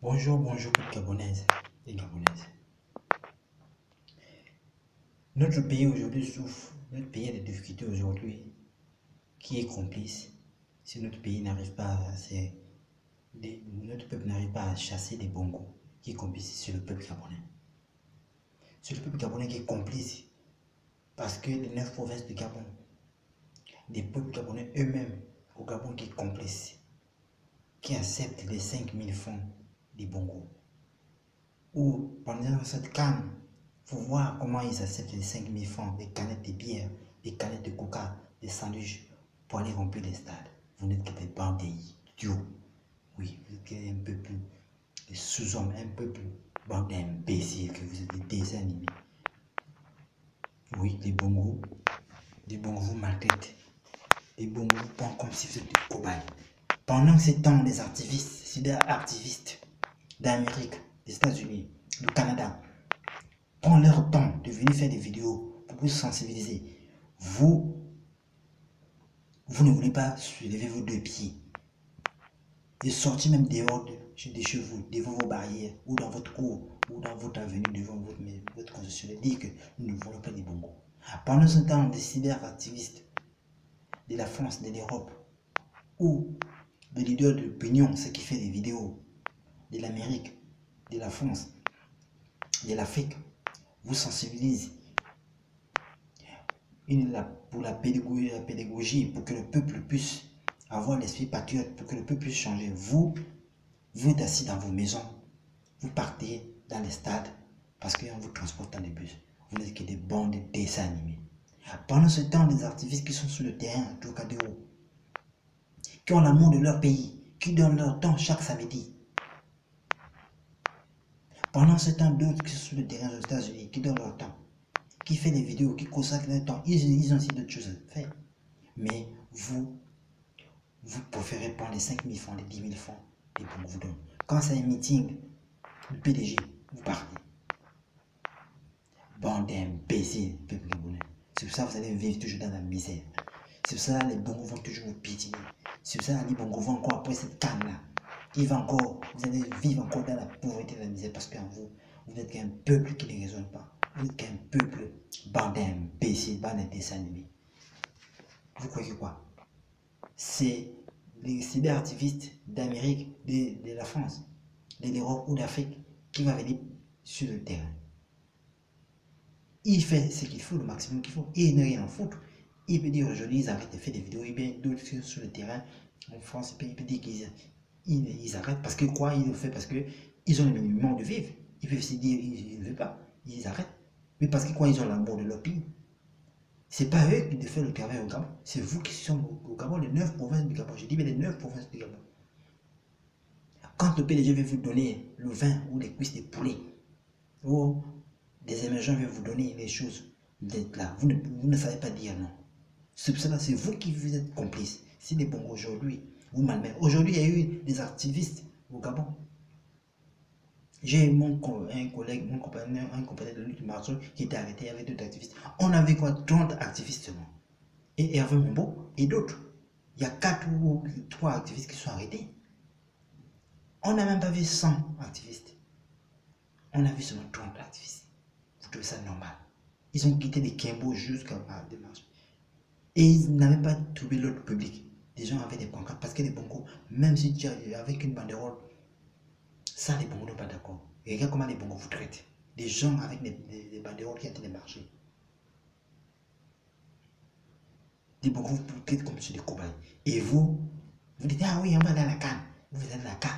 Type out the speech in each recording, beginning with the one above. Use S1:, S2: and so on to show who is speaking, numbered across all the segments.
S1: Bonjour, bonjour, Gabonaises et Gabonaises. Notre pays aujourd'hui souffre, notre pays a des difficultés aujourd'hui. Qui est complice? Si notre pays n'arrive pas à, notre peuple n'arrive pas à chasser des bongos, qui est complice? C'est le peuple gabonais. C'est le peuple gabonais qui est complice. Parce que les 9 provinces du Gabon, des peuples gabonais eux-mêmes au Gabon qui est complice, qui acceptent les 5000 francs des bongos. Ou pendant cette canne, il faut voir comment ils acceptent les 5000 francs, des canettes de bière, des canettes de coca, des sandwichs pour aller remplir les stades. Vous n'êtes que des bandits idiots. Oui, vous êtes un peu plus des sous-hommes, un peu plus bande d'imbéciles, que vous êtes des dessins animés. Oui, les bongos vous maltraitent. Les bongos vous prennent comme si vous étiez des cobayes. Pendant ces temps, les activistes, cyber-activistes d'Amérique, des États-Unis, du Canada, prennent leur temps de venir faire des vidéos pour vous sensibiliser. Vous ne voulez pas soulever vos deux pieds et sortir même dehors de chez vous, devant vos barrières, ou dans votre cour, ou dans votre avenue, devant votre concessionnaire, dire que nous ne voulons pas des bongos. Pendant ce temps, des cyber-activistes de la France, de l'Europe, ou des leaders d'opinion, ceux qui font des vidéos de l'Amérique, de la France, de l'Afrique, vous sensibilisent pour la pédagogie, pour que le peuple puisse avoir l'esprit patriote, pour que le peuple puisse changer. Vous êtes assis dans vos maisons, vous partez dans les stades parce qu'on vous transporte dans les bus. Vous n'êtes que des bandes de dessins animés. Pendant ce temps, les activistes qui sont sur le terrain à Trocadéro, qui ont l'amour de leur pays, qui donnent leur temps chaque samedi. Pendant ce temps, d'autres qui sont sur le terrain aux États-Unis, qui donnent leur temps, qui font des vidéos, qui consacrent leur temps, ils ont aussi d'autres choses à faire. Mais vous préférez prendre les 5000 francs, les 10 000 francs, et pour vous donner. Quand c'est un meeting, le PDG, vous partez. Bande d'imbéciles, peuple gabonais. C'est pour ça que vous allez vivre toujours dans la misère. C'est pour ça que les bongos vont toujours vous piétiner. C'est pour ça que les bongos vont encore après cette canne-là. Vous allez vivre encore dans la pauvreté et la misère parce que vous n'êtes qu'un peuple qui ne raisonne pas. Vous n'êtes qu'un peuple, bande d'imbéciles, bande de dessins animés. Vous croyez quoi? C'est les cyberactivistes d'Amérique, de la France, de l'Europe ou d'Afrique qui vont venir sur le terrain. Il fait ce qu'il faut, le maximum qu'il faut, et il n'a rien à foutre. Il peut dire aujourd'hui, ils arrêtent de faire des vidéos, et bien d'autres sur le terrain, en France, il peut dire qu'ils arrêtent, parce que quoi, ils le font parce qu'ils ont le minimum de vivre. Ils peuvent se dire, ils ne veulent pas, ils arrêtent. Mais parce que quoi, ils ont l'amour de leur pays. C'est pas eux qui font le travail au Gabon, c'est vous qui sont au Gabon, les 9 provinces du Gabon. J'ai dit, mais les 9 provinces du Gabon. Quand le PDG veut vous donner le vin ou les cuisses de poulet, ou des émergents veulent vous donner les choses, vous êtes là, vous ne savez pas dire non. C'est pour cela, c'est vous qui vous êtes complice. C'est des bons aujourd'hui, vous malmenez. Aujourd'hui, il y a eu des activistes au Gabon. J'ai un collègue, un compagnon de lutte marceau qui était arrêté avec d'autres activistes. On avait quoi? 30 activistes seulement. Et Hervé Mombo et d'autres. Il y a 4 ou 3 activistes qui sont arrêtés. On n'a même pas vu 100 activistes. On a vu seulement 30 activistes. Vous trouvez ça normal? Ils ont quitté les Kimbo jusqu'à la démarche. Et ils n'avaient pas trouvé l'autre public. Les gens avaient des pancartes parce que les bongos, même si tu as avec une banderole, ça les bongos n'ont pas d'accord. Et regarde comment les bongos vous traitent. Des gens avec des banderoles qui ont été marchés. Les bongos vous traitent comme sur des cobayes. Et vous dites, ah oui, on va dans la canne. Vous êtes dans la canne.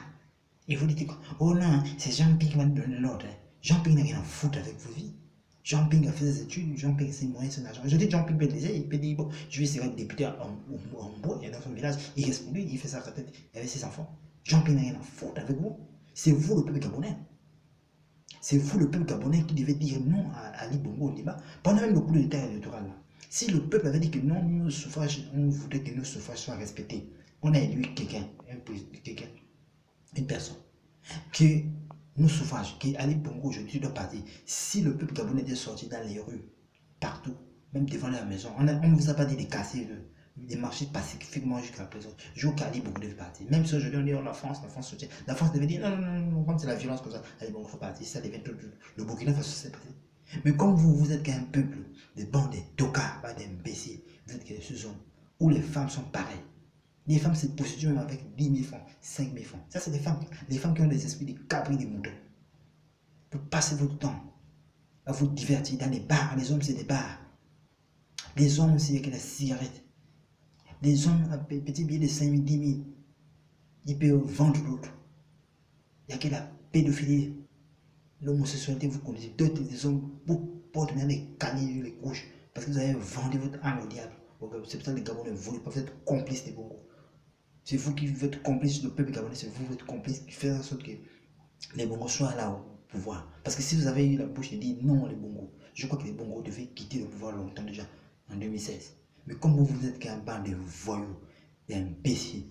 S1: Et vous dites, oh non, c'est Jean-Pierre qui va nous donner l'ordre. Jean-Pierre n'a rien à foutre avec vos vies. Jean-Pierre a fait ses études, Jean-Pierre c'est moyen son argent. Je dis Jean-Pierre Bédézé, il peut dire, bon, je vais essayer d'être député en bois, il est dans son village, il reste pour lui, il fait ça à sa tête, il avait ses enfants. Jean-Pierre n'a rien à foutre avec vous. C'est vous le peuple gabonais. C'est vous le peuple gabonais qui devait dire non à Ali Bongo Ondimba pendant même le coup de l'État électoral. Si le peuple avait dit que non, nos suffrages, on voudrait que nos suffrages soient respectés, on a élu quelqu'un, une personne, que nos suffrages, qui Ali Bongo aujourd'hui doit partir. Si le peuple gabonais était sorti dans les rues, partout, même devant leur maison, on ne vous a pas dit de casser de marcher pacifiquement jusqu'à la prison. Jusqu'à dire beaucoup de partir. Même si aujourd'hui on dit la France soutient. La France devait dire non, non, non, non, quand c'est la violence comme ça, allez, bon, il faut partir. Ça devait tout. Le Burkina Faso s'est passé. Mais comme vous êtes qu'un peuple, des bandes, des tocards, pas d'imbéciles, vous êtes que ce zone où les femmes sont pareilles. Les femmes se prostituent même avec 10 000 francs, 5 000 francs. Ça, c'est des femmes qui ont des esprits de cabris, des moutons. Pour passer votre temps à vous divertir dans les bars. Les hommes, c'est des bars. Les hommes aussi avec la cigarette. Les hommes, à petit billet de 5 000, 10 000, ils peuvent vendre l'autre. Il n'y a que la pédophilie, l'homosexualité, vous connaissez. D'autres, des hommes, vous portent maintenant des canines, les couches, parce que vous avez vendu votre âme au diable. C'est pour ça que les Gabonais ne voulaient pas, vous êtes complices des Bongos. C'est vous qui êtes complices du peuple gabonais, c'est vous qui êtes complices qui faites en sorte que les Bongos soient là au pouvoir. Parce que si vous avez eu la bouche de dire non, les Bongos, je crois que les Bongos devaient quitter le pouvoir longtemps déjà, en 2016. Mais comme vous êtes qu'un band de voyous, d'imbéciles,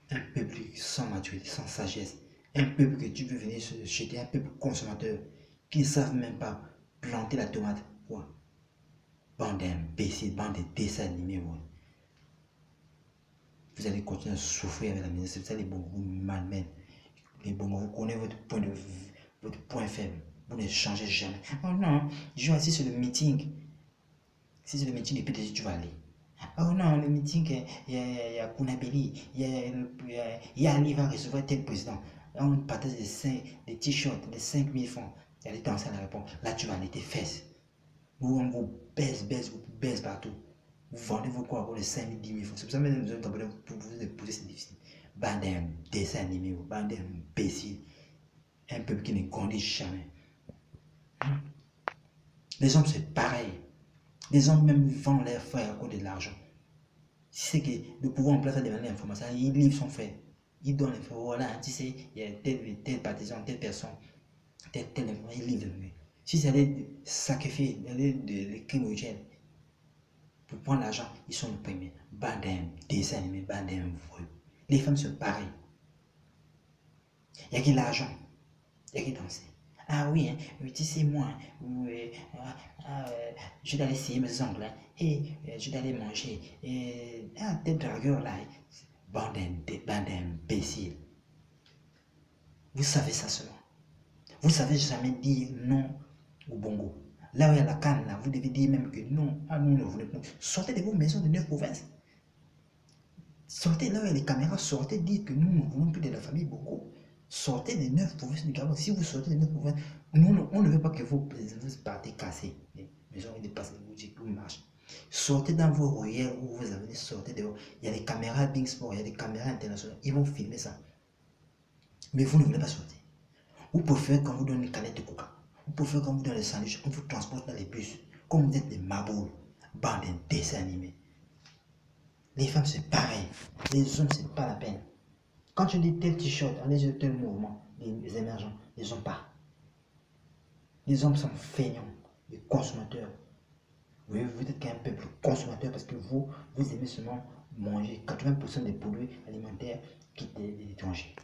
S1: un peuple sans maturité, sans sagesse, un peuple que tu veux venir se jeter, un peuple consommateur, qui ne savent même pas planter la tomate. Quoi? Bande d'imbéciles, bande de dessins animés. Ouais. Vous allez continuer à souffrir avec la misère. C'est ça les bons, vous malmènent. Les bons, vous connaissez votre point de vue, votre point faible. Vous ne changez jamais. Oh non, je vais assis sur le meeting. Si c'est le meeting, peut-être tu vas aller. Oh non, le meeting, il y a Kounabeli, il y a Ali va recevoir tel président. On partage des t-shirts de 5 000 francs. Il y a des danses à la réponse. Là, tu vas aller tes fesses. On vous baisse partout. Vous vendez vos quoi pour les 5 000, 10 000 francs. C'est pour ça que même besoin de pour vous épouser, c'est difficile. Bande d'un dessin animé, bande d'imbéciles. Un peuple qui ne grandit jamais. Les hommes, c'est pareil. Les hommes même vendent leurs frères à cause de l'argent. Si c'est que le pouvoir en place a demandé l'information, il livre son frère. Il donne l'information. Voilà, tu sais, il y a tel partisan, telle personne, tel information, il livre. Si c'est aller sacrifier, aller de crimes au gel, pour prendre l'argent, ils sont les premiers. Bandem, dessin animé, bandem, voyou. Les femmes sont pareilles. Il y a que l'argent, il y a que danser. Ah oui, hein, tu sais, moi, je dois aller essayer mes ongles, hein, et je dois aller manger. Et, tel dragueur là, bande d'imbéciles. Vous savez ça seulement. Vous savez jamais dire non au bongo. Là où il y a la canne, là, vous devez dire même que non, nous ne voulons pas. Sortez de vos maisons de 9 provinces. Sortez là où il y a les caméras, sortez, dites que nous ne voulons plus de la famille bongo. Sortez des 9 provinces du Gabon. Si vous sortez des 9 provinces, on ne veut pas que vous partez casser. Les maisons, ils dépassent les boutiques, vous marchez. Sortez dans vos royales où vous avez sortez dehors. Il y a des caméras Bing Sport, il y a des caméras internationales. Ils vont filmer ça. Mais vous ne voulez pas sortir. Vous préférez quand vous donnez une canette de coca. Vous préférez quand vous donnez des sandwichs. On vous transporte dans les bus. Comme vous êtes des maboules. Bande de dessins animés. Les femmes, c'est pareil. Les hommes, c'est pas la peine. Quand tu dis tel t-shirt, allez sur tel mouvement, les émergents, ils n'ont pas. Les hommes sont feignants, les consommateurs. Vous êtes qu'un peuple consommateur parce que vous aimez seulement manger 80% des produits alimentaires qui étaient des étrangers.